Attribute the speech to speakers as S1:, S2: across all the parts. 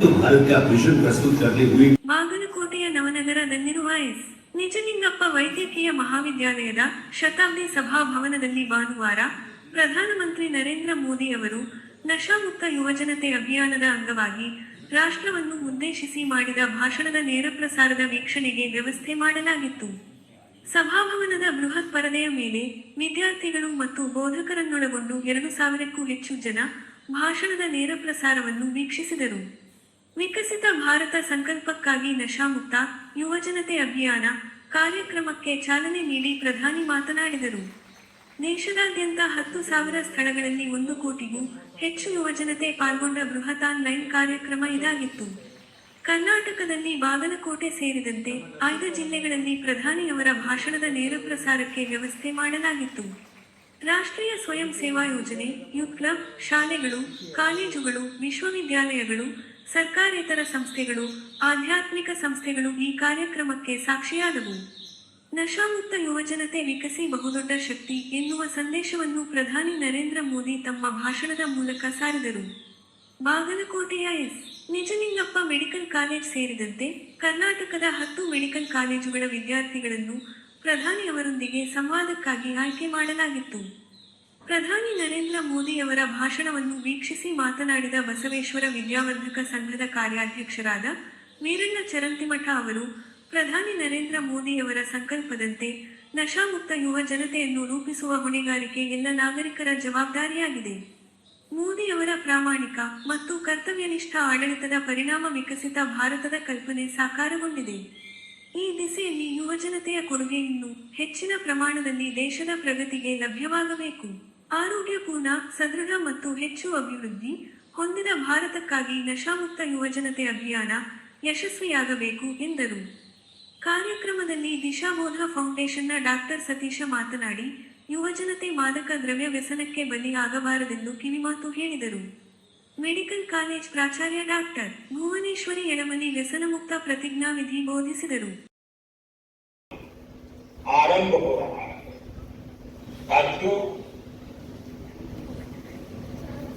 S1: भारत का विजन प्रस्तुत करते हुए
S2: ಬಾಗಲಕೋಟೆಯ ನವನಗರದಲ್ಲಿರುವ ನಿಜಲಿಂಗಪ್ಪ ವೈದ್ಯಕೀಯ ಮಹಾವಿದ್ಯಾಲಯದ ಶತಾಬ್ದಿ ಸಭಾಭವನದಲ್ಲಿ ಭಾನುವಾರ ಪ್ರಧಾನಮಂತ್ರಿ ನರೇಂದ್ರ ಮೋದಿ ಅವರು ನಶಾಮುಕ್ತ ಯುವಜನತೆ ಅಭಿಯಾನದ ಅಂಗವಾಗಿ ರಾಷ್ಟ್ರವನ್ನು ಉದ್ದೇಶಿಸಿ ಮಾಡಿದ ಭಾಷಣದ ನೇರಪ್ರಸಾರದ ವೀಕ್ಷಣೆಗೆ ವ್ಯವಸ್ಥೆ ಮಾಡಲಾಗಿತ್ತು. ಸಭಾಭವನದ ಬೃಹತ್ ಪರದೆಯ ಮೇಲೆ ವಿದ್ಯಾರ್ಥಿಗಳು ಮತ್ತು ಬೋಧಕರನ್ನೊಳಗೊಂಡು 2,000ಕ್ಕೂ ಹೆಚ್ಚು ಜನ ಭಾಷಣದ ನೇರಪ್ರಸಾರವನ್ನು ವೀಕ್ಷಿಸಿದರು. ವಿಕಸಿತ ಭಾರತ ಸಂಕಲ್ಪಕ್ಕಾಗಿ ನಶಾಮುಕ್ತ ಯುವಜನತೆ ಅಭಿಯಾನ ಕಾರ್ಯಕ್ರಮಕ್ಕೆ ಚಾಲನೆ ನೀಡಿ ಪ್ರಧಾನಿ ಮಾತನಾಡಿದರು. ದೇಶದಾದ್ಯಂತ 10,000 ಸ್ಥಳಗಳಲ್ಲಿ 1 ಕೋಟಿಗೂ ಹೆಚ್ಚು ಯುವಜನತೆ ಪಾಲ್ಗೊಂಡ ಬೃಹತ್ ಆನ್ಲೈನ್ ಕಾರ್ಯಕ್ರಮ ಇದಾಗಿತ್ತು. ಕರ್ನಾಟಕದಲ್ಲಿ ಬಾಗಲಕೋಟೆ ಸೇರಿದಂತೆ 5 ಜಿಲ್ಲೆಗಳಲ್ಲಿ ಪ್ರಧಾನಿಯವರ ಭಾಷಣದ ನೇರಪ್ರಸಾರಕ್ಕೆ ವ್ಯವಸ್ಥೆ ಮಾಡಲಾಗಿತ್ತು. ರಾಷ್ಟ್ರೀಯ ಸ್ವಯಂ ಸೇವಾ ಯೋಜನೆ, ಯೂತ್ ಕ್ಲಬ್, ಶಾಲೆಗಳು, ಕಾಲೇಜುಗಳು, ವಿಶ್ವವಿದ್ಯಾಲಯಗಳು, ಸರ್ಕಾರೇತರ ಸಂಸ್ಥೆಗಳು, ಆಧ್ಯಾತ್ಮಿಕ ಸಂಸ್ಥೆಗಳು ಈ ಕಾರ್ಯಕ್ರಮಕ್ಕೆ ಸಾಕ್ಷಿಯಾದವು. ನಶಾಮುಕ್ತ ಯುವಜನತೆ ವಿಕಸಿ ಬಹುದೊಡ್ಡ ಶಕ್ತಿ ಎನ್ನುವ ಸಂದೇಶವನ್ನು ಪ್ರಧಾನಿ ನರೇಂದ್ರ ಮೋದಿ ತಮ್ಮ ಭಾಷಣದ ಮೂಲಕ ಸಾರಿದರು. ಬಾಗಲಕೋಟೆಯ ನಿಜಲಿಂಗಪ್ಪ ಮೆಡಿಕಲ್ ಕಾಲೇಜ್ ಸೇರಿದಂತೆ ಕರ್ನಾಟಕದ 10 ಮೆಡಿಕಲ್ ಕಾಲೇಜುಗಳ ವಿದ್ಯಾರ್ಥಿಗಳನ್ನು ಪ್ರಧಾನಿಯವರೊಂದಿಗೆ ಸಂವಾದಕ್ಕಾಗಿ ಆಯ್ಕೆ ಮಾಡಲಾಗಿತ್ತು. ಪ್ರಧಾನಿ ನರೇಂದ್ರ ಮೋದಿಯವರ ಭಾಷಣವನ್ನು ವೀಕ್ಷಿಸಿ ಮಾತನಾಡಿದ ಬಸವೇಶ್ವರ ವಿದ್ಯಾವರ್ಧಕ ಸಂಘದ ಕಾರ್ಯಾಧ್ಯಕ್ಷರಾದ ವೀರಣ್ಣ ಚರಂತಿಮಠ ಅವರು, ಪ್ರಧಾನಿ ನರೇಂದ್ರ ಮೋದಿಯವರ ಸಂಕಲ್ಪದಂತೆ ನಶಾಮುಕ್ತ ಯುವ ಜನತೆಯನ್ನು ರೂಪಿಸುವ ಹೊಣೆಗಾರಿಕೆ ಎಲ್ಲ ನಾಗರಿಕರ ಜವಾಬ್ದಾರಿಯಾಗಿದೆ. ಮೋದಿಯವರ ಪ್ರಾಮಾಣಿಕ ಮತ್ತು ಕರ್ತವ್ಯನಿಷ್ಠ ಆಡಳಿತದ ಪರಿಣಾಮ ವಿಕಸಿತ ಭಾರತದ ಕಲ್ಪನೆ ಸಾಕಾರಗೊಂಡಿದೆ. ಈ ದಿಸೆಯಲ್ಲಿ ಯುವಜನತೆಯ ಕೊಡುಗೆ ಇನ್ನೂ ಹೆಚ್ಚಿನ ಪ್ರಮಾಣದಲ್ಲಿ ದೇಶದ ಪ್ರಗತಿಗೆ ಲಭ್ಯವಾಗಬೇಕು. ಆರೋಗ್ಯಪೂರ್ಣ, ಸದೃಢ ಮತ್ತು ಹೆಚ್ಚು ಅಭಿವೃದ್ಧಿ ಹೊಂದಿದ ಭಾರತಕ್ಕಾಗಿ ನಶಾಮುಕ್ತ ಯುವಜನತೆ ಅಭಿಯಾನ ಯಶಸ್ವಿಯಾಗಬೇಕು ಎಂದರು. ಕಾರ್ಯಕ್ರಮದಲ್ಲಿ ದಿಶಾಬೋಧ ಫೌಂಡೇಶನ್ನ ಡಾಕ್ಟರ್ ಸತೀಶ ಮಾತನಾಡಿ, ಯುವಜನತೆ ಮಾದಕ ದ್ರವ್ಯ ವ್ಯಸನಕ್ಕೆ ಬಲಿ ಆಗಬಾರದೆಂದು ಕಿವಿಮಾತು ಹೇಳಿದರು. ಮೆಡಿಕಲ್ ಕಾಲೇಜ್ ಪ್ರಾಚಾರ್ಯ ಡಾಕ್ಟರ್ ಭುವನೇಶ್ವರಿ ಯಳಮನಿ ವ್ಯಸನಮುಕ್ತ ಪ್ರತಿಜ್ಞಾವಿಧಿ ಬೋಧಿಸಿದರು.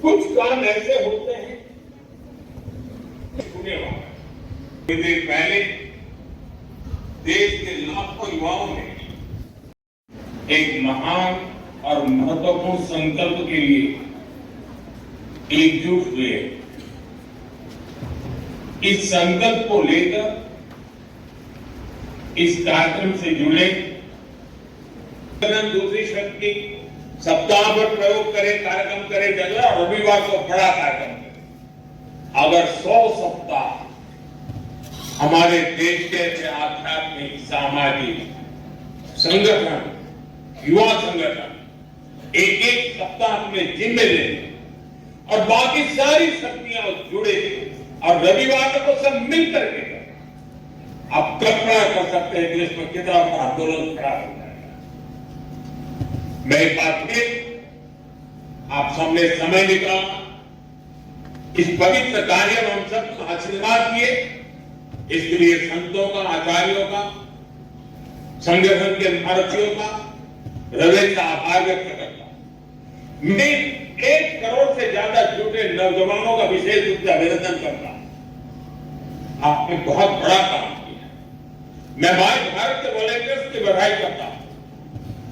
S3: कुछ काम ऐसे होते हैं पहले देश के लाखों युवाओं ने एक महान और महत्वपूर्ण संकल्प के लिए एकजुट हुए। इस संकल्प को लेकर इस कार्यक्रम से जुड़े दूसरी शक्ति सप्ताह भर प्रयोग करे, कार्यक्रम करे, जगह रविवार को बड़ा कार्यक्रम करे। अगर 100 सप्ताह हमारे देश के आध्यात्मिक, सामाजिक संगठन, युवा संगठन एक सप्ताह में जिम्मे ले और बाकी सारी शक्तियां जुड़े और रविवार को सब मिलकर के आप कल्पना कर सकते हैं कि इसमें कितना बड़ा आंदोलन खड़ा हो जाएगा। मैं एक बात फिर आप सबने समय निकाला, इस पवित्र कार्य में हम सब आशीर्वाद किए, इसके लिए संतों का, आचार्यों का, संगठन के भारतीयों का हृदय से आभार व्यक्त करता हूं। मैं 1 करोड़ से ज्यादा जुटे नौजवानों का विशेष रूप से अभिनंदन करता हूं। आपने बहुत बड़ा काम किया। मैं माय भारत के वॉलंटियर्स की बधाई करता हूं।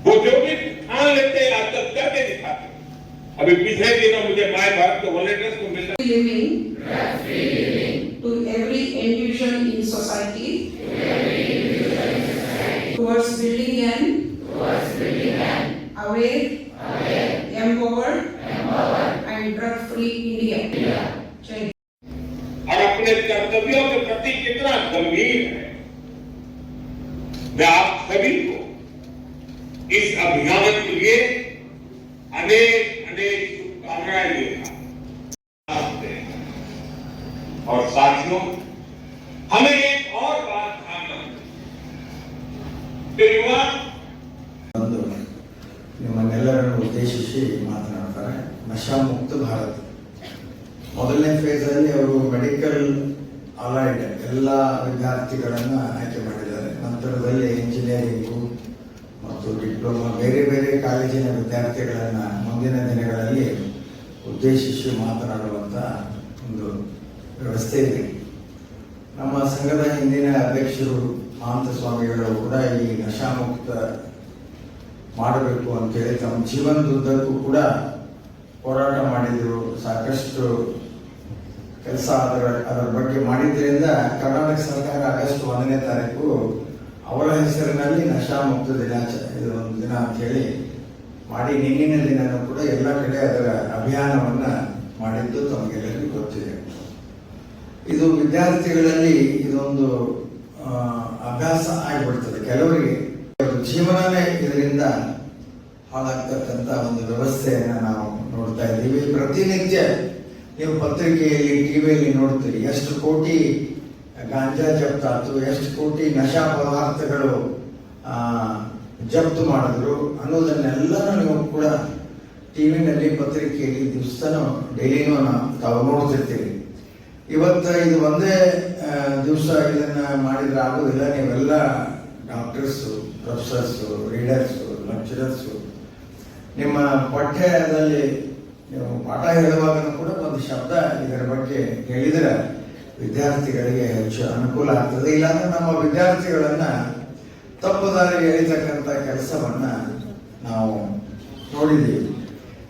S3: वो जो भी ठान लेते हैं आज तक करके दिखाते हैं। अभी पिछले दिनों मुझे माय भारत के वॉलंटियर्स को मिला
S4: to every individual in society towards building an aware, empowered and drug-free India.
S3: और अपने कर्तव्यों के प्रति कितना गंभीर है, मैं आप सभी को इस अभियान के लिए अनेक शुभकामनाएं देता हूं। और साथियों, हमें एक और बात ध्यान रखनी युवा
S5: ನಿಮ್ಮನ್ನೆಲ್ಲರನ್ನು ಉದ್ದೇಶಿಸಿ ಮಾತನಾಡ್ತಾರೆ. ನಶಾಮುಕ್ತ ಭಾರತ ಮೊದಲನೇ ಫೇಸಲ್ಲಿ ಅವರು ಮೆಡಿಕಲ್ ಅಲೈಡ್ ಎಲ್ಲ ವಿದ್ಯಾರ್ಥಿಗಳನ್ನು ಆಯ್ಕೆ ಮಾಡಿದ್ದಾರೆ. ನಂತರದಲ್ಲಿ ಇಂಜಿನಿಯರಿಂಗು ಮತ್ತು ಡಿಪ್ಲೊಮಾ ಬೇರೆ ಬೇರೆ ಕಾಲೇಜಿನ ವಿದ್ಯಾರ್ಥಿಗಳನ್ನು ಮುಂದಿನ ದಿನಗಳಲ್ಲಿ ಉದ್ದೇಶಿಸಿ ಮಾತನಾಡುವಂಥ ಒಂದು ವ್ಯವಸ್ಥೆ ಇದೆ. ನಮ್ಮ ಸಂಘದ ಹಿಂದಿನ ಅಧ್ಯಕ್ಷರು ಮಹಾಂತ ಸ್ವಾಮಿಗಳು ಕೂಡ ಈ ನಶಾಮುಕ್ತ ಮಾಡಬೇಕು ಅಂತೇಳಿ ತಮ್ಮ ಜೀವನದುದ್ದಕ್ಕೂ ಕೂಡ ಹೋರಾಟ ಮಾಡಿದರು. ಸಾಕಷ್ಟು ಕೆಲಸ ಅದರ ಬಗ್ಗೆ ಮಾಡಿದ್ರಿಂದ ಕರ್ನಾಟಕ ಸರ್ಕಾರ ಆಗಸ್ಟ್ 1ನೇ ತಾರೀಕು ಅವರ ಹೆಸರಿನಲ್ಲಿ ನಶಾಮುಕ್ತ ಇದು ಒಂದು ದಿನ ಅಂತ ಹೇಳಿ ಮಾಡಿ ನಿನ್ನಿನ ದಿನನೂ ಕೂಡ ಎಲ್ಲ ಕಡೆ ಅದರ ಅಭಿಯಾನವನ್ನು ಮಾಡಿದ್ದು ತಮಗೆಲ್ಲರಿಗೂ ಗೊತ್ತಿದೆ. ಇದು ವಿದ್ಯಾರ್ಥಿಗಳಲ್ಲಿ ಇದೊಂದು ಅಭ್ಯಾಸ ಆಗಿಬಿಡ್ತದೆ. ಕೆಲವರಿಗೆ ಜೀವನನೇ ಇದರಿಂದ ಹಾಳಾಗ್ತಕ್ಕಂಥ ಒಂದು ವ್ಯವಸ್ಥೆಯನ್ನು ನಾವು ನೋಡ್ತಾ ಇದ್ದೀವಿ. ಪ್ರತಿನಿತ್ಯ ನೀವು ಪತ್ರಿಕೆಯಲ್ಲಿ ಟಿವಿಯಲ್ಲಿ ನೋಡ್ತೀರಿ ಎಷ್ಟು ಕೋಟಿ ಗಾಂಜಾ ಜಪ್ತಾತು, ಎಷ್ಟು ಕೋಟಿ ನಶಾ ಪದಾರ್ಥಗಳು ಜಪ್ತು ಮಾಡಿದ್ರು ಅನ್ನೋದನ್ನೆಲ್ಲನೂ ನೀವು ಕೂಡ ಟಿವಿನಲ್ಲಿ ಪತ್ರಿಕೆಯಲ್ಲಿ ದಿವಸನೂ ಡೈಲಿನೂ ತಾವು ನೋಡ್ತಿರ್ತೀವಿ. ಇವತ್ತು ಇದು ಒಂದೇ ದಿವಸ ಇದನ್ನು ಮಾಡಿದ್ರೆ ಆಗೋದಿಲ್ಲ. ನೀವೆಲ್ಲ ಡಾಕ್ಟರ್ಸು, ಪ್ರೊಫೆಸರ್ಸು, ರೀಡರ್ಸು, ಲೆಕ್ಚರರ್ಸು ನಿಮ್ಮ ಪಠ್ಯದಲ್ಲಿ ನೀವು ಪಾಠ ಹೇಳುವಾಗಲೂ ಕೂಡ ಒಂದು ಶಬ್ದ ಇದರ ಬಗ್ಗೆ ಹೇಳಿದರೆ ವಿದ್ಯಾರ್ಥಿಗಳಿಗೆ ಹೆಚ್ಚು ಅನುಕೂಲ ಆಗ್ತದೆ. ಇಲ್ಲಾಂದ್ರೆ ನಮ್ಮ ವಿದ್ಯಾರ್ಥಿಗಳನ್ನ ತಪ್ಪು ದಾರಿಗೆ ಎಳಿತಕ್ಕಂಥ ಕೆಲಸವನ್ನ ನಾವು ನೋಡಿದ್ದೀವಿ.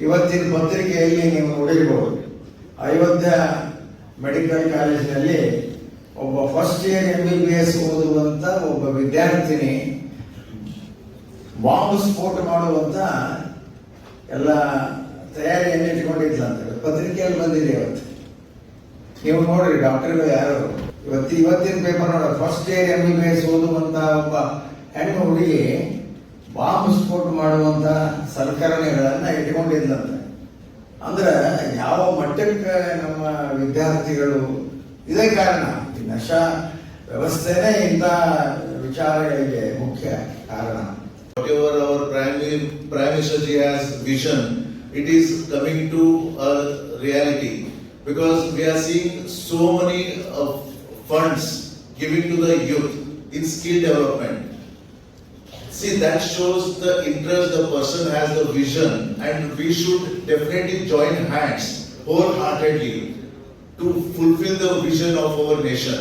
S5: ಇವತ್ತಿನ ಪತ್ರಿಕೆಯಲ್ಲಿ ನೀವು ನೋಡಿರ್ಬೋದು, ಅಯೋಧ್ಯ ಮೆಡಿಕಲ್ ಕಾಲೇಜಿನಲ್ಲಿ ಒಬ್ಬ ಫಸ್ಟ್ ಇಯರ್ MBBS ಓದುವಂತ ಒಬ್ಬ ವಿದ್ಯಾರ್ಥಿನಿ ಬಾಂಬ್ ಸ್ಫೋಟ ಮಾಡುವಂತ ಎಲ್ಲ ತಯಾರಿಯನ್ನು ಇಟ್ಕೊಂಡಿದ್ಲಂತ ಪತ್ರಿಕೆಯಲ್ಲಿ ಬಂದಿದೆ. ಇವತ್ತು ನೀವು ನೋಡ್ರಿ, ಡಾಕ್ಟರ್ಗಳು ಯಾರು ಇವತ್ತಿನ ಪೇಪರ್ ನೋಡ, ಫಸ್ಟ್ ಇಯರ್ MBBS ಓದುವಂತ ಒಬ್ಬ ಹೆಣ್ಣು ಹುಡುಗಿ ಬಾಂಬ್ ಸ್ಫೋಟ ಮಾಡುವಂತ ಸಲಕರಣೆಗಳನ್ನ ಇಟ್ಕೊಂಡಿದ್ಲಂತೆ. ಅಂದ್ರೆ ಯಾವ ಮಟ್ಟಕ್ಕೆ ನಮ್ಮ ವಿದ್ಯಾರ್ಥಿಗಳು, ಇದೇ ಕಾರಣ, ಈ ನಶಾ ವ್ಯವಸ್ಥೆನೇ ಇಂಥ ವಿಚಾರಗಳಿಗೆ ಮುಖ್ಯ ಕಾರಣ.
S6: Whatever our Prime Minister ji has vision, it is coming to a reality, because we are seeing so many funds given to the youth in skill development. See, that shows the interest, the person has the vision, and we should definitely join hands wholeheartedly to fulfill the vision of our nation.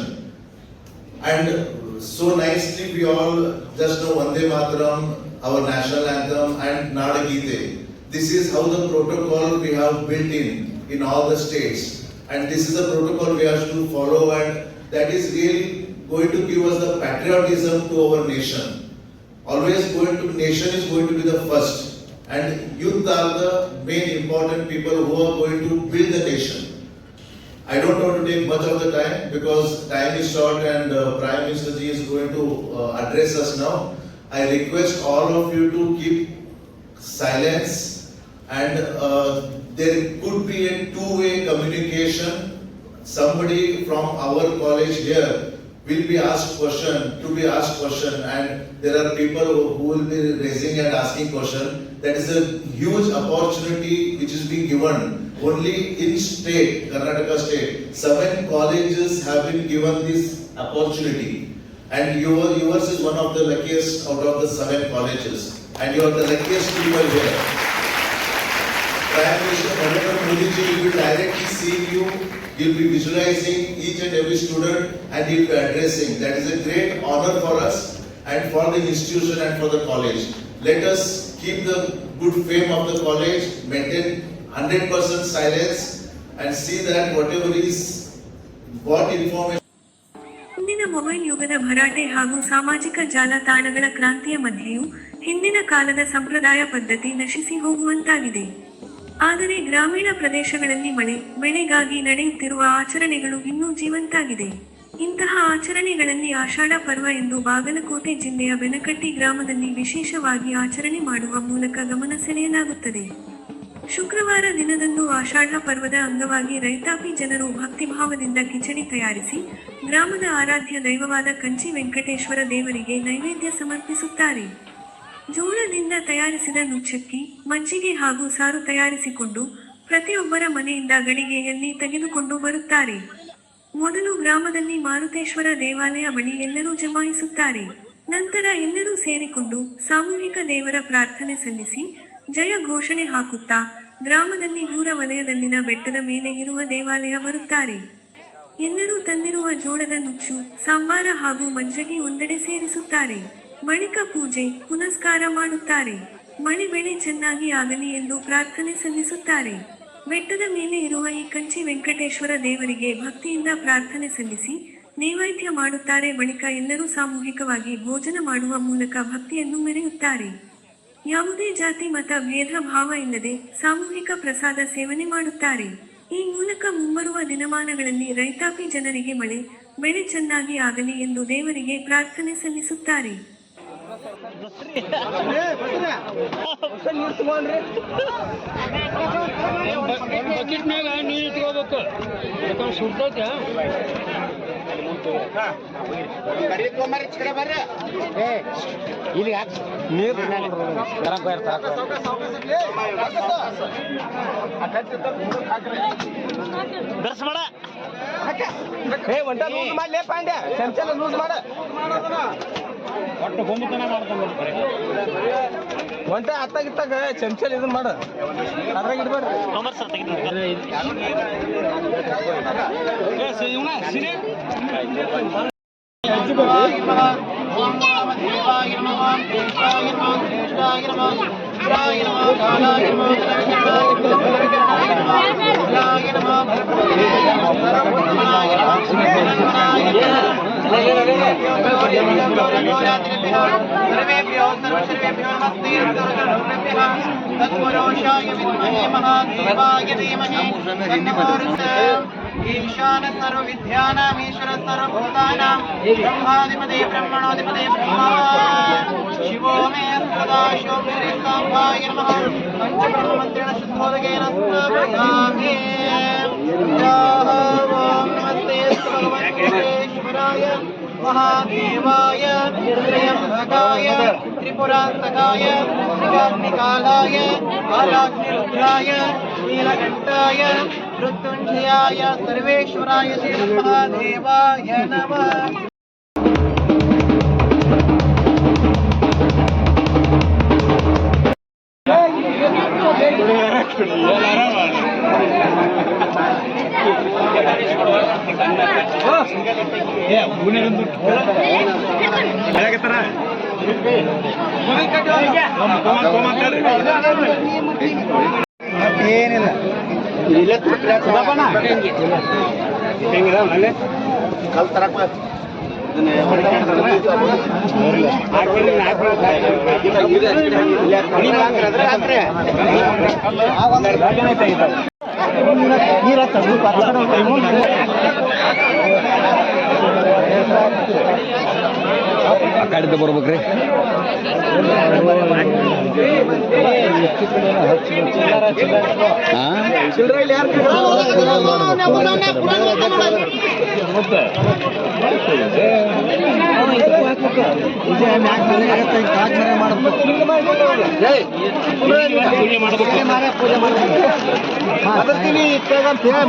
S6: And so nicely we all just know Vande Mataram, our national anthem, and Nada Gite. This is how the protocol we have built in all the states, and this is the protocol we have to follow, and that is really going to give us the patriotism to our nation. Always nation is going to be the first, and youth are the main important people who are going to build the nation. I don't want to take much of the time because time is short, and Prime Minister ji is going to address us now. I request all of you to keep silence, and there could be a two-way communication. Somebody from our college here will be asked question, and there are people who will be raising and asking question. That is a huge opportunity which is being given. Only in state, Karnataka state, 7 colleges have been given this opportunity, and yours is one of the luckiest out of the 7 colleges, and you are the luckiest people here. Prime Minister Narendra Modi ji will be directly seeing you. He will be visualizing each and every student, and he will be addressing. That is a great honor for us and for the institution and for the college. Let us keep the good fame of the college, maintain 100% silence, and see that whatever is what information.
S2: ಇಂದಿನ mobile ಯುಗದ ಭರಾಟೆ ಹಾಗೂ ಸಾಮಾಜಿಕ ಜಾಲತಾಣಗಳ ಕ್ರಾಂತಿಯ ಮಧ್ಯೆಯೂ ಹಿಂದಿನ ಕಾಲದ ಸಂಪ್ರದಾಯ ಪದ್ಧತಿ ನಶಿಸಿ ಹೋಗುವಂತಾಗಿದೆ. ಆದರೆ ಗ್ರಾಮೀಣ ಪ್ರದೇಶಗಳಲ್ಲಿ ಬೆಳೆಗಾಗಿ ನಡೆಯುತ್ತಿರುವ ಆಚರಣೆಗಳು ಇನ್ನೂ ಜೀವಂತಾಗಿದೆ. ಇಂತಹ ಆಚರಣೆಗಳಲ್ಲಿ ಆಷಾಢ ಪರ್ವ ಎಂದು ಬಾಗಲಕೋಟೆ ಜಿಲ್ಲೆಯ ಬೆನಕಟ್ಟಿ ಗ್ರಾಮದಲ್ಲಿ ವಿಶೇಷವಾಗಿ ಆಚರಣೆ ಮಾಡುವ ಮೂಲಕ ಗಮನ ಸೆಳೆಯಲಾಗುತ್ತದೆ. ಶುಕ್ರವಾರ ದಿನದಂದು ಆಷಾಢ ಪರ್ವದ ಅಂಗವಾಗಿ ರೈತಾಪಿ ಜನರು ಭಕ್ತಿಭಾವದಿಂದ ಕಿಚಡಿ ತಯಾರಿಸಿ ಗ್ರಾಮದ ಆರಾಧ್ಯ ದೈವವಾದ ಕಂಚಿ ವೆಂಕಟೇಶ್ವರ ದೇವರಿಗೆ ನೈವೇದ್ಯ ಸಮರ್ಪಿಸುತ್ತಾರೆ. ಜೋಳದಿಂದ ತಯಾರಿಸಿದ ನುಚ್ಚಕ್ಕಿ, ಮಜ್ಜಿಗೆ ಹಾಗೂ ಸಾರು ತಯಾರಿಸಿಕೊಂಡು ಪ್ರತಿಯೊಬ್ಬರ ಮನೆಯಿಂದ ಗಡಿಗೆಯಲ್ಲಿ ತೆಗೆದುಕೊಂಡು ಬರುತ್ತಾರೆ. ಮೊದಲು ಗ್ರಾಮದಲ್ಲಿ ಮಾರುತೇಶ್ವರ ದೇವಾಲಯ ಬಳಿ ಎಲ್ಲರೂ ಜಮಾಯಿಸುತ್ತಾರೆ. ನಂತರ ಎಲ್ಲರೂ ಸೇರಿಕೊಂಡು ಸಾಮೂಹಿಕ ದೇವರ ಪ್ರಾರ್ಥನೆ ಸಲ್ಲಿಸಿ ಜಯ ಘೋಷಣೆ ಹಾಕುತ್ತಾ ಗ್ರಾಮದಲ್ಲಿ ದೂರ ವಲಯದಲ್ಲಿನ ಬೆಟ್ಟದ ಮೇಲೆ ಇರುವ ದೇವಾಲಯ ಬರುತ್ತಾರೆ. ಎಲ್ಲರೂ ತಂದಿರುವ ಜೋಳದ ನುಚ್ಚು, ಸಾಂಬಾರ ಹಾಗೂ ಮಜ್ಜಿಗೆ ಒಂದೆಡೆ ಸೇರಿಸುತ್ತಾರೆ. ಬಳಿಕ ಪೂಜೆ, ಪುನಸ್ಕಾರ ಮಾಡುತ್ತಾರೆ. ಮಳೆ ಬೆಳೆ ಚೆನ್ನಾಗಿ ಆಗಲಿ ಎಂದು ಪ್ರಾರ್ಥನೆ ಸಲ್ಲಿಸುತ್ತಾರೆ. ಬೆಟ್ಟದ ಮೇಲೆ ಇರುವ ಈ ಕಂಚಿ ವೆಂಕಟೇಶ್ವರ ದೇವರಿಗೆ ಭಕ್ತಿಯಿಂದ ಪ್ರಾರ್ಥನೆ ಸಲ್ಲಿಸಿ ನೈವೇದ್ಯ ಮಾಡುತ್ತಾರೆ. ಬಳಿಕ ಎಲ್ಲರೂ ಸಾಮೂಹಿಕವಾಗಿ ಭೋಜನ ಮಾಡುವ ಮೂಲಕ ಭಕ್ತಿಯನ್ನು ಮೆರೆಯುತ್ತಾರೆ. ಯಾವುದೇ ಜಾತಿ ಮತ ಭೇದ ಭಾವ ಇಲ್ಲದೆ ಸಾಮೂಹಿಕ ಪ್ರಸಾದ ಸೇವನೆ ಮಾಡುತ್ತಾರೆ. ಈ ಮೂಲಕ ಮುಂಬರುವ ದಿನಮಾನಗಳಲ್ಲಿ ರೈತಾಪಿ ಜನರಿಗೆ ಮಳೆ ಬೆಳೆ ಚೆನ್ನಾಗಿ ಆಗಲಿ ಎಂದು ದೇವರಿಗೆ ಪ್ರಾರ್ಥನೆ ಸಲ್ಲಿಸುತ್ತಾರೆ.
S7: ಪಾಂಡ್ಯ ಚಮಚಲ ಲೂಸ್ ಮಾಡ ಒಟ್ಟು ಗೊಂಬತನ ಮಾಡ್ಕೊಂಡು ಒಂಟೆ ಅತ್ತಾಗಿತ್ತಾಗ ಚಮಚಲ್ ಇದನ್ನ ಮಾಡ ಅದ್ರಾಗ ಇಡ್ಬೇಡ್ರಿ
S8: सर्वेभ्यो सर्वश्रेभ्यो नमस्ते तत्पुरुषाय विद्महे महादेवाय धीमहि ईशान सर्वविद्यानामीश्वर सर्वभूतानां ब्रह्माधिपते ब्रह्मणोधिपते ब्रह्मा शिवो मे सदा शोभे सांभाय नमः पंचब्रह्ममन्त्रेण शुद्धोदकेन स्थापयामि नमस्ते भगवते महादेवाय त्र्यंबकाय त्रिपुरान्तकाय त्रिकाग्निकालाय कालाग्निरुद्राय नीलकण्ठाय मृत्युञ्जयाय सर्वेश्वराय श्री महादेवाय नमः।
S7: ಏನಿಲ್ಲ ಕಲ್ ತರಕ
S9: ಕಾಡಿದ್ದ ಬರ್ಬೇಕ್ರಿ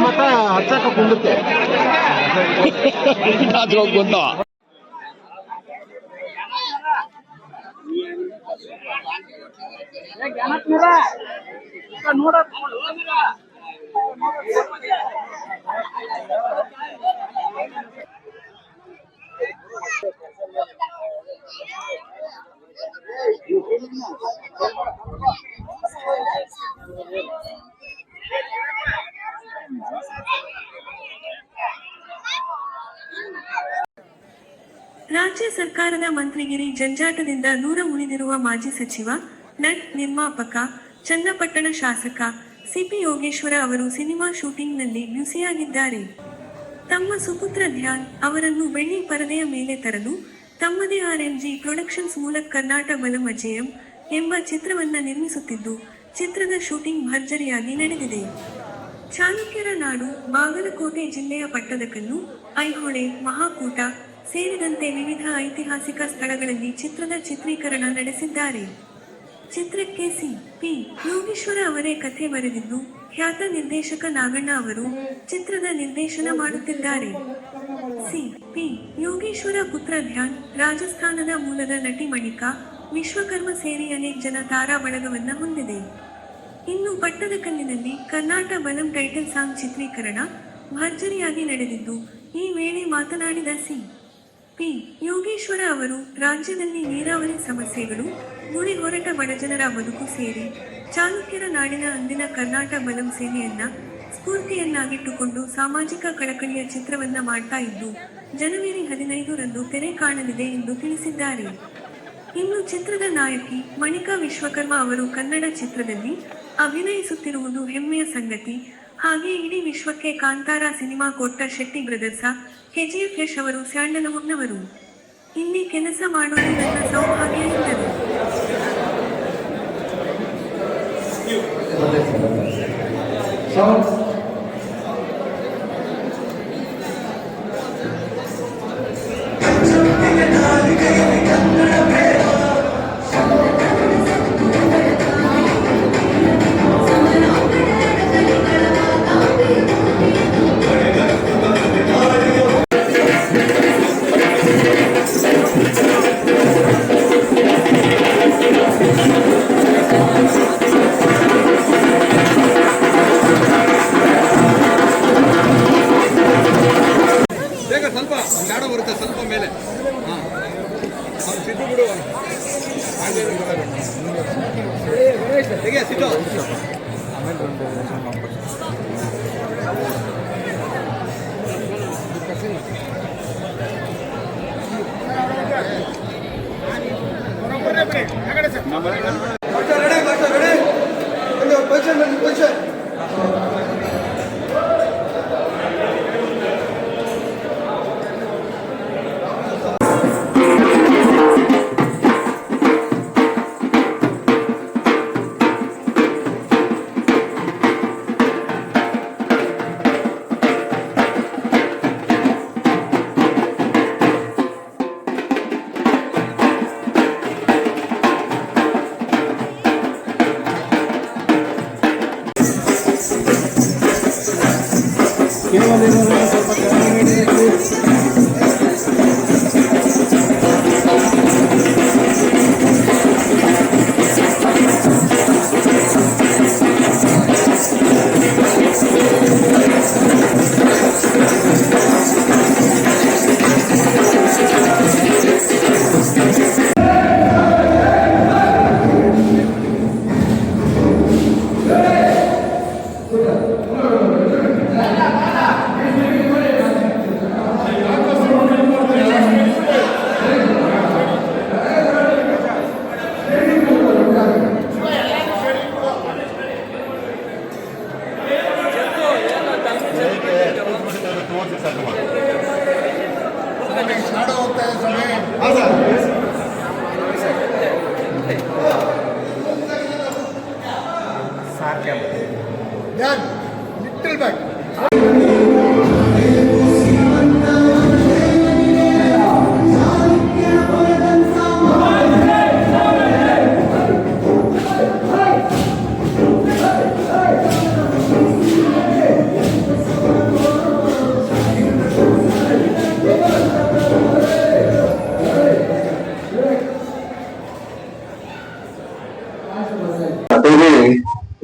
S7: ಮತ ಹಚ್ಚಕ ಕುಂಡುತ್ತೆ
S9: ಗೊತ್ತ
S2: ರಾಜ್ಯ ಸರ್ಕಾರದ ಮಂತ್ರಿಗಿರಿ ಜಂಜಾಟದಿಂದ ದೂರ ಉಳಿದಿರುವ ಮಾಜಿ ಸಚಿವ, ನಟ್, ನಿರ್ಮಾಪಕ, ಚನ್ನಪಟ್ಟಣ ಶಾಸಕ ಸಿಪಿ ಯೋಗೇಶ್ವರ ಅವರು ಸಿನಿಮಾ ಶೂಟಿಂಗ್ನಲ್ಲಿ ಬ್ಯುಸಿಯಾಗಿದ್ದಾರೆ. ತಮ್ಮ ಸುಪುತ್ರ ಧ್ಯಾನ್ ಅವರನ್ನು ಬೆಳ್ಳಿ ಪರದೆಯ ಮೇಲೆ ತರಲು ತಮ್ಮದೇ RMG ಪ್ರೊಡಕ್ಷನ್ಸ್ ಮೂಲಕ ಕರ್ನಾಟಕ ಬಲಂ ಅಜೇಯಂ ಎಂಬ ಚಿತ್ರವನ್ನ ನಿರ್ಮಿಸುತ್ತಿದ್ದು, ಚಿತ್ರದ ಶೂಟಿಂಗ್ ಭರ್ಜರಿಯಾಗಿ ನಡೆದಿದೆ. ಚಾಲುಕ್ಯರ ನಾಡು, ಬಾಗಲಕೋಟೆ ಜಿಲ್ಲೆಯ ಪಟ್ಟದಕಲ್ಲು, ಐಹೊಳೆ, ಮಹಾಕೂಟ ಸೇರಿದಂತೆ ವಿವಿಧ ಐತಿಹಾಸಿಕ ಸ್ಥಳಗಳಲ್ಲಿ ಚಿತ್ರದ ಚಿತ್ರೀಕರಣ ನಡೆಸಿದ್ದಾರೆ. ಚಿತ್ರಕ್ಕೆ ಸಿ.ಪಿ. ಯೋಗೇಶ್ವರ ಅವರೇ ಕಥೆ ಬರೆದಿದ್ದು, ಖ್ಯಾತ ನಿರ್ದೇಶಕ ನಾಗಣ್ಣ ಅವರು ಚಿತ್ರದ ನಿರ್ದೇಶನ ಮಾಡುತ್ತಿದ್ದಾರೆ. ಸಿ.ಪಿ. ಯೋಗೇಶ್ವರ ಪುತ್ರ ಧ್ಯಾನ್, ರಾಜಸ್ಥಾನದ ಮೂಲದ ನಟಿ ಮಣಿಕಾ, ವಿಶ್ವಕರ್ಮ ಸೇರಿ ಅನೇಕ ಜನ ತಾರಾ ಬಳಗವನ್ನ ಹೊಂದಿದೆ. ಇನ್ನು ಪಟ್ಟದಕಲ್ಲಿನಲ್ಲಿ ಕರ್ನಾಟಕ ಬಲಂ ಟೈಟಲ್ ಸಾಂಗ್ ಚಿತ್ರೀಕರಣ ಭರ್ಜರಿಯಾಗಿ ನಡೆದಿದ್ದು, ಈ ವೇಳೆ ಮಾತನಾಡಿದ ಸಿ.ಪಿ. ಯೋಗೇಶ್ವರ ಅವರು ರಾಜ್ಯದಲ್ಲಿ ನೀರಾವರಿ ಸಮಸ್ಯೆಗಳು, ಗುರಿ ಹೊರಟ ಬಡಜನರ ಬದುಕು ಸೇರಿ ಚಾಲುಕ್ಯರ ನಾಡಿನ ಅಂದಿನ ಕರ್ನಾಟ ಬಲಂ ಸೇನೆಯನ್ನ ಸ್ಫೂರ್ತಿಯನ್ನಾಗಿಟ್ಟುಕೊಂಡು ಸಾಮಾಜಿಕ ಕಳಕಳಿಯ ಚಿತ್ರವನ್ನ ಮಾಡ್ತಾ ಇದ್ದು ಜನವರಿ 15ರಂದು ತೆರೆ ಕಾಣಲಿದೆ ಎಂದು ತಿಳಿಸಿದ್ದಾರೆ. ಇನ್ನು ಚಿತ್ರದ ನಾಯಕಿ ಮಣಿಕಾ ವಿಶ್ವಕರ್ಮ ಅವರು ಕನ್ನಡ ಚಿತ್ರದಲ್ಲಿ ಅಭಿನಯಿಸುತ್ತಿರುವುದು ಹೆಮ್ಮೆಯ ಸಂಗತಿ. ಹಾಗೆ ಇಡೀ ವಿಶ್ವಕ್ಕೆ ಕಾಂತಾರ ಸಿನಿಮಾ ಕೊಟ್ಟ ಶೆಟ್ಟಿ ಬ್ರದರ್ಸ ಕೆಜಿಎಫ್ ಯಶ್ ಅವರು ಸ್ಯಾಂಡಲ್ವುಡ್ನವರು. ಇಲ್ಲಿ ಕೆಲಸ ಮಾಡೋದು ನನ್ನ ಸೌಭಾಗ್ಯ ಎಂದರು.
S9: ಬೇಗ ಸ್ವಲ್ಪ ಗಾಢ ಬರುತ್ತೆ, ಸ್ವಲ್ಪ ಮೇಲೆ. ಹಾಂ ಸಿದ್ದು ಬಿಡು, ಹೇಗೆ ಸಿದ್ದು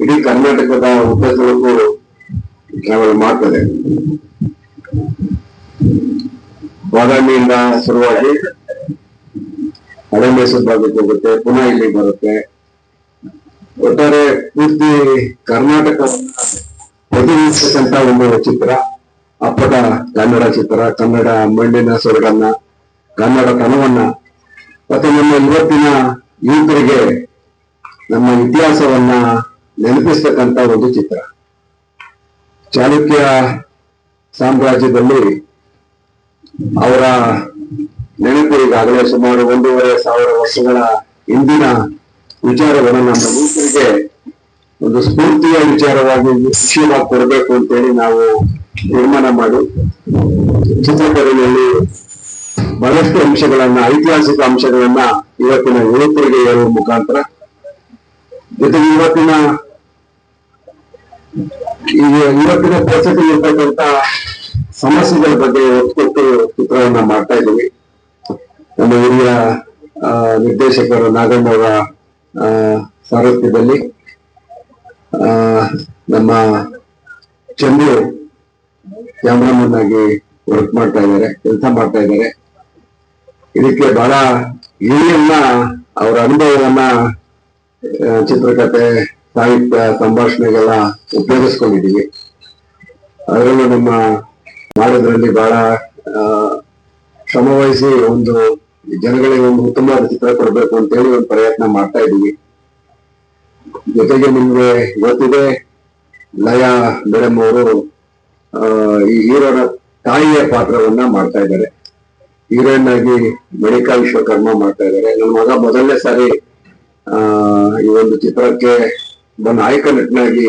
S10: ಇಡೀ ಕರ್ನಾಟಕದ ಉದ್ದಗಲಕ್ಕೂ ಟ್ರಾವೆಲ್ ಮಾಡ್ತದೆ. ಬಾದಾಮಿಯಿಂದ ಶುರುವಾಗಿ ಹಳೆ ಮೈಸೂರು ಭಾಗಕ್ಕೆ ಹೋಗುತ್ತೆ, ಪುನಃ ಇಲ್ಲಿ ಬರುತ್ತೆ. ಒಟ್ಟಾರೆ ಪೂರ್ತಿ ಕರ್ನಾಟಕ ಪ್ರತಿನಿಧಿಸತಕ್ಕಂತ ಒಂದು ಚಿತ್ರ, ಅಪ್ಪಟ ಕನ್ನಡ ಚಿತ್ರ, ಕನ್ನಡ ಮಣ್ಣಿನ ಸೊರಗನ್ನ, ಕನ್ನಡ ತನವನ್ನ ಮತ್ತೆ ನಮ್ಮ ಇವತ್ತಿನ ಯುವಕರಿಗೆ ನಮ್ಮ ಇತಿಹಾಸವನ್ನ ನೆನಪಿಸ್ತಕ್ಕಂತ ಒಂದು ಚಿತ್ರ. ಚಾಲುಕ್ಯ ಸಾಮ್ರಾಜ್ಯದಲ್ಲಿ ಅವರ ನೆನಪು ಈಗಾಗಲೇ ಸುಮಾರು 1,500 ವರ್ಷಗಳ ಹಿಂದಿನ ವಿಚಾರವನ್ನು ನಮ್ಮ ಯುವಕರಿಗೆ ಒಂದು ಸ್ಫೂರ್ತಿಯ ವಿಷಯವಾಗಿ ಕೊಡಬೇಕು ಅಂತೇಳಿ ನಾವು ತೀರ್ಮಾನ ಮಾಡಿ ಚಿತ್ರಕಲೆಯಲ್ಲಿ ಬಹಳಷ್ಟು ಅಂಶಗಳನ್ನ, ಐತಿಹಾಸಿಕ ಅಂಶಗಳನ್ನ ಇವತ್ತಿನ ಯುವಕರಿಗೆ ಹೇಳುವ ಮುಖಾಂತರ, ಜೊತೆಗೆ ಇವತ್ತಿನ ಪರಿಸ್ಥಿತಿ ಇರ್ತಕ್ಕಂಥ ಸಮಸ್ಯೆಗಳ ಬಗ್ಗೆ ಒತ್ತು ಚಿತ್ರವನ್ನ ಮಾಡ್ತಾ ಇದ್ದೀವಿ. ನಮ್ಮ ಹಿರಿಯ ನಿರ್ದೇಶಕರು ನಾಗಣ್ಣವರ ಸಾರಥ್ಯದಲ್ಲಿ ನಮ್ಮ ಚಂದ್ರು ಕ್ಯಾಮ್ರಾಮನ್ ಆಗಿ ವರ್ಕ್ ಮಾಡ್ತಾ ಇದ್ದಾರೆ, ಕೆಲಸ ಮಾಡ್ತಾ ಇದ್ದಾರೆ. ಇದಕ್ಕೆ ಬಹಳ ಹಿರಿಯನ್ನ ಅವರ ಅನುಭವವನ್ನ ಚಿತ್ರಕಥೆ, ಸಾಹಿತ್ಯ, ಸಂಭಾಷಣೆಗೆಲ್ಲ ಉಪಯೋಗಿಸ್ಕೊಂಡಿದ್ದೀವಿ. ಅದರಲ್ಲೂ ನಮ್ಮ ಮಾಡೋದ್ರಲ್ಲಿ ಬಹಳ ಶ್ರಮವಹಿಸಿ ಒಂದು ಜನಗಳಿಗೆ ಒಂದು ಉತ್ತಮವಾದ ಚಿತ್ರ ಕೊಡಬೇಕು ಅಂತೇಳಿ ಒಂದು ಪ್ರಯತ್ನ ಮಾಡ್ತಾ ಇದ್ದೀವಿ. ಜೊತೆಗೆ ನಿಮ್ಗೆ ಗೊತ್ತಿದೆ, ಲಯಾ ಮೇಡಮ್ ಅವರು ಈ ಹೀರೋನ ತಾಯಿಯ ಪಾತ್ರವನ್ನ ಮಾಡ್ತಾ ಇದ್ದಾರೆ. ಹೀರೋಯಿನ್ ಆಗಿ ಮಣಿಕಾ ವಿಶ್ವಕರ್ಮ ಮಾಡ್ತಾ ಇದ್ದಾರೆ. ನನ್ನ ಮಗ ಮೊದಲನೇ ಸಾರಿ ಈ ಒಂದು ಚಿತ್ರಕ್ಕೆ ನಾಯಕ ನಟನಾಗಿ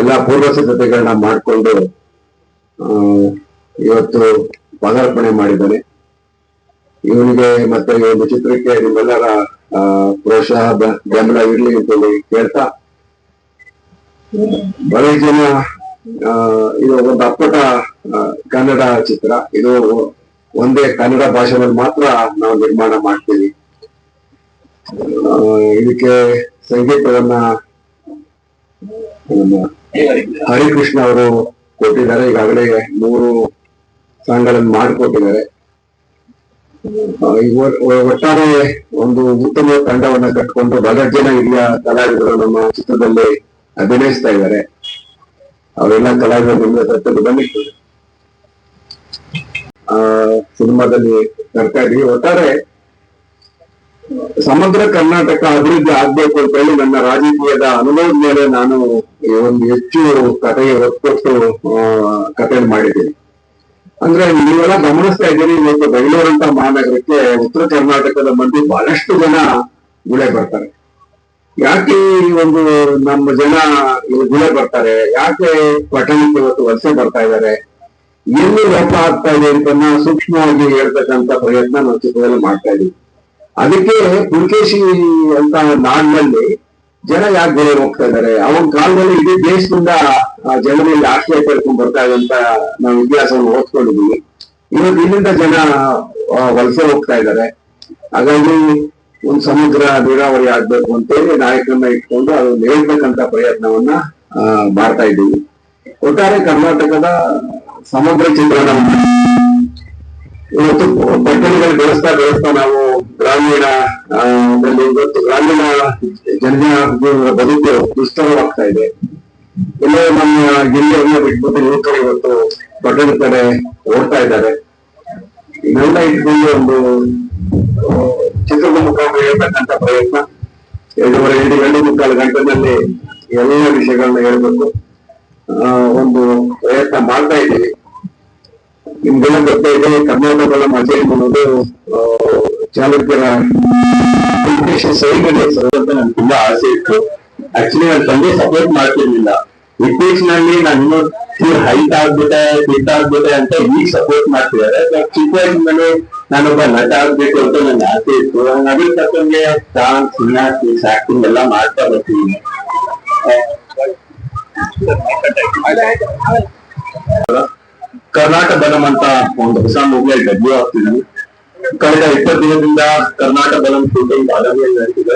S10: ಎಲ್ಲಾ ಪೂರ್ವ ಸಿದ್ಧತೆಗಳನ್ನ ಮಾಡಿಕೊಂಡು ಇವತ್ತು ಪದಾರ್ಪಣೆ ಮಾಡಿದ್ದಾನೆ. ಇವನಿಗೆ ಮತ್ತೆ ಈ ಒಂದು ಚಿತ್ರಕ್ಕೆ ನಿಮ್ಮೆಲ್ಲರ ಪ್ರೋತ್ಸಾಹ ಬೆಂಬಲ ಇರ್ಲಿ ಅಂತೇಳಿ ಕೇಳ್ತಾ, ಬಹಳ ಜನ ಇದು ಒಂದು ಅಪ್ಪಟ ಕನ್ನಡ ಚಿತ್ರ. ಇದು ಒಂದೇ ಕನ್ನಡ ಭಾಷೆಯಲ್ಲಿ ಮಾತ್ರ ನಾವು ನಿರ್ಮಾಣ ಮಾಡ್ತೀವಿ. ಇದಕ್ಕೆ ಸಂಗೀತವನ್ನ ಹರಿಕೃಷ್ಣ ಅವರು ಕೊಟ್ಟಿದ್ದಾರೆ. ಈಗಾಗಲೇ 3 ಸಾಂಗ್ಗಳನ್ನು ಮಾಡಿಕೊಟ್ಟಿದ್ದಾರೆ. ಒಟ್ಟಾರೆ ಒಂದು ಉತ್ತಮ ತಂಡವನ್ನ ಕಟ್ಕೊಂಡು ಬಹಳ ಜನ ಹಿರಿಯ ಕಲಾವಿದರು ನಮ್ಮ ಚಿತ್ರದಲ್ಲಿ ಅಭಿನಯಿಸ್ತಾ ಇದ್ದಾರೆ. ಅವರೆಲ್ಲ ಕಲಾವಿದರು ನಿಮಗೆ ಸತ್ಯದ ಬನ್ನಿ ಸಿನಿಮಾದಲ್ಲಿ ತರ್ತಾ ಇದೀವಿ. ಒಟ್ಟಾರೆ ಸಮಗ್ರ ಕರ್ನಾಟಕ ಅಭಿವೃದ್ಧಿ ಆಗ್ಬೇಕು ಅಂತ ಹೇಳಿ ನನ್ನ ರಾಜಕೀಯದ ಅನುಭವದ ಮೇಲೆ ನಾನು ಒಂದು ಹೆಚ್ಚು ಕಥೆಗೆ ಒತ್ತು ಕೊಟ್ಟು ಕಥೆಯನ್ನು ಮಾಡಿದ್ದೀನಿ. ಅಂದ್ರೆ ನೀವೆಲ್ಲ ಗಮನಿಸ್ತಾ ಇದ್ದೀರಿ, ಇವತ್ತು ಬೆಂಗಳೂರಂತ ಮಹಾನಗರಕ್ಕೆ ಉತ್ತರ ಕರ್ನಾಟಕದ ಮಂದಿ ಬಹಳಷ್ಟು ಜನ ಗುಳೆ ಬರ್ತಾರೆ. ಯಾಕೆ ಈ ಒಂದು ನಮ್ಮ ಜನ ಗುಳೆ ಬರ್ತಾರೆ, ಯಾಕೆ ಪಟ್ಟಣಕ್ಕೆ ಇವತ್ತು ವಲಸೆ ಬರ್ತಾ ಇದ್ದಾರೆ, ಎಲ್ಲಿ ಲೋಪ ಆಗ್ತಾ ಇದೆ ಅಂತ ಸೂಕ್ಷ್ಮವಾಗಿ ಹೇಳ್ತಕ್ಕಂತ ಪ್ರಯತ್ನ ನಾವು ಚಿತ್ರದಲ್ಲಿ ಮಾಡ್ತಾ ಇದೀವಿ. ಅದಕ್ಕೆ ಪುಲಕೇಶಿ ಅಂತ ನಾಡಿನಲ್ಲಿ ಜನ ಯಾಕೆ ಗುಳೆ ಹೋಗ್ತಾ ಇದ್ದಾರೆ, ಅವನ ಕಾಲದಲ್ಲಿ ಇಡೀ ದೇಶದಿಂದ ಜನರಲ್ಲಿ ಆಶ್ರಯ ಪಡ್ಕೊಂಡು ಬರ್ತಾ ಇದೆ ಅಂತ ನಾವು ಇತಿಹಾಸವನ್ನು ಓದ್ಕೊಂಡಿದ್ದೀವಿ. ಇವತ್ತು ಇಲ್ಲಿಂದ ಜನ ವಲಸೆ ಹೋಗ್ತಾ ಇದ್ದಾರೆ. ಹಾಗಾಗಿ ಒಂದು ಸಮಗ್ರ ನೀರಾವರಿ ಆಗ್ಬೇಕು ಅಂತೇಳಿ ನಾಯಕರನ್ನ ಇಟ್ಕೊಂಡು ಅದು ಹೇಳ್ಬೇಕಂತ ಪ್ರಯತ್ನವನ್ನ ಮಾಡ್ತಾ ಇದ್ದೀವಿ. ಒಟ್ಟಾರೆ ಕರ್ನಾಟಕದ ಸಮಗ್ರ ಚಿತ್ರಣ ಇವತ್ತು ಪಟ್ಟಣಗಳು ಬೆಳೆಸ್ತಾ ನಾವು ಗ್ರಾಮೀಣ ಇವತ್ತು ಗ್ರಾಮೀಣ ಜನಜೀವನದ ಬದುಕು ದುಸ್ತರವಾಗ್ತಾ ಇದೆ. ಎಲ್ಲೋ ನಮ್ಮ ಗಿರಿಯನ್ನ ಬಿಟ್ಬಿಟ್ಟು ಯುವಕರು ಇವತ್ತು ಪಟ್ಟಣದ ಕಡೆ ಓಡ್ತಾ ಇದ್ದಾರೆ. ಇದೆಲ್ಲ ಇಟ್ಕೊಂಡು ಒಂದು ಚಿತ್ರದ ಮುಖಾಂತರ ಹೇಳ್ತಕ್ಕಂಥ ಪ್ರಯತ್ನ 2.5 ಗಂಟೆನಲ್ಲಿ ಎಲ್ಲ ವಿಷಯಗಳನ್ನ ಹೇಳ್ಬೇಕು ಒಂದು ಪ್ರಯತ್ನ ಮಾಡ್ತಾ ಇದ್ದೀವಿ. ನಿಮ್ಗೆಲ್ಲ ಗೊತ್ತಾ ಇದೆ, ಕರ್ನಾಟಕದ ಮಜೆ ಅನ್ನೋದು ಚಾಲುಕ್ಯರ ಸೈನಿಕ ಅಂತ ನನ್ಗೆ ತುಂಬಾ ಆಸೆ ಇತ್ತು. ಆಕ್ಚುಲಿ ನನ್ನ ತಂದೆ ಸಪೋರ್ಟ್ ಮಾಡ್ತಿರ್ಲಿಲ್ಲ. ಇತ್ತೀಚಿನಲ್ಲಿ ನಾನು ಹೈಟ್ ಆಗ್ಬಿಟ್ಟೆ, ಫಿಟ್ ಆಗ್ಬಿಟ್ಟೆ ಅಂತ ಈಗ ಸಪೋರ್ಟ್ ಮಾಡ್ತಿದ್ದಾರೆ. ಚಿಕ್ಕ ವಯಸ್ಸಿನಲ್ಲಿ ನಾನೊಬ್ಬ ನಟ ಆಗ್ಬೇಕು ಅಂತ ನನ್ನ ಆಸೆ ಇತ್ತು. ಅದ್ರ ತಕ್ಕಂಗೆ ಡಾನ್ಸ್, ಜಿಮ್ನಾಸ್ಟಿಕ್ಸ್, ಆಕ್ಟಿಂಗ್ ಎಲ್ಲ ಮಾಡ್ತಾ ಬರ್ತೀನಿ. ಕರ್ನಾಟಕ ಬಲಂ ಅಂತ ಒಂದು ಹೊಸ ಮೂವಿ ಡೆಬ್ಯೂ ಆಗ್ತಿದ್ವಿ. ಕಳೆದ 20 ದಿನದಿಂದ ಕರ್ನಾಟಕ ಬಲಂ ಶೂಟಿಂಗ್ ಬಾದಾಮಿಯಲ್ಲಿ ನಡೀತಿದೆ.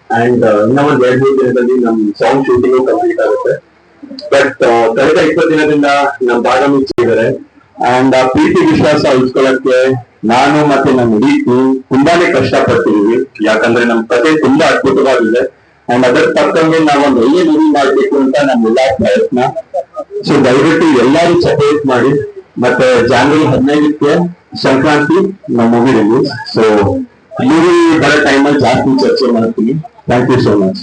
S10: ಅಂಡ್ ಇನ್ನ ಒಂದು 2-3 ದಿನದಲ್ಲಿ ನಮ್ ಸಾಂಗ್ ಶೂಟಿಂಗ್ ಕಂಪ್ಲೀಟ್ ಆಗುತ್ತೆ. ಬಟ್ ಕಳೆದ 20 ದಿನದಿಂದ ನಮ್ ಬಾದಾಮಿ ಇದ್ದಾರೆ. ಅಂಡ್ ಆ ಪ್ರೀತಿ ವಿಶ್ವಾಸ ಉಳಿಸ್ಕೊಳ್ಳಕ್ಕೆ ನಾನು ಮತ್ತೆ ನಮ್ಮ ಇಡೀ ಟೀಮ್ ತುಂಬಾನೇ ಕಷ್ಟ ಪಡ್ತಿದೀವಿ. ಯಾಕಂದ್ರೆ ನಮ್ ಕತೆ ತುಂಬಾ ಅದ್ಭುತವಾಗಿದೆ. ಅಂಡ್ ಅದರ ತಕ್ಕಂಗೆ ನಾವೊಂದು ಒಳ್ಳೆ ಮೂವಿ ಮಾಡ್ಬೇಕು ಅಂತ ನಮ್ಮೆಲ್ಲ ಪ್ರಯತ್ನ. ಸೊ ದಯವಿಟ್ಟು ಎಲ್ಲರೂ ಸಪೋರ್ಟ್ ಮಾಡಿ. ಮತ್ತೆ ಜನವರಿ 15ಕ್ಕೆ ಸಂಕ್ರಾಂತಿ ನಮ್ಮ ಮೂವಿ ರಿಲೀಸ್. ಸೊ ಮೂವಿ ಬರೋ ಟೈಮಲ್ಲಿ ಜಾಸ್ತಿ ಚರ್ಚೆ ಮಾಡ್ತೀನಿ. Thank you so much.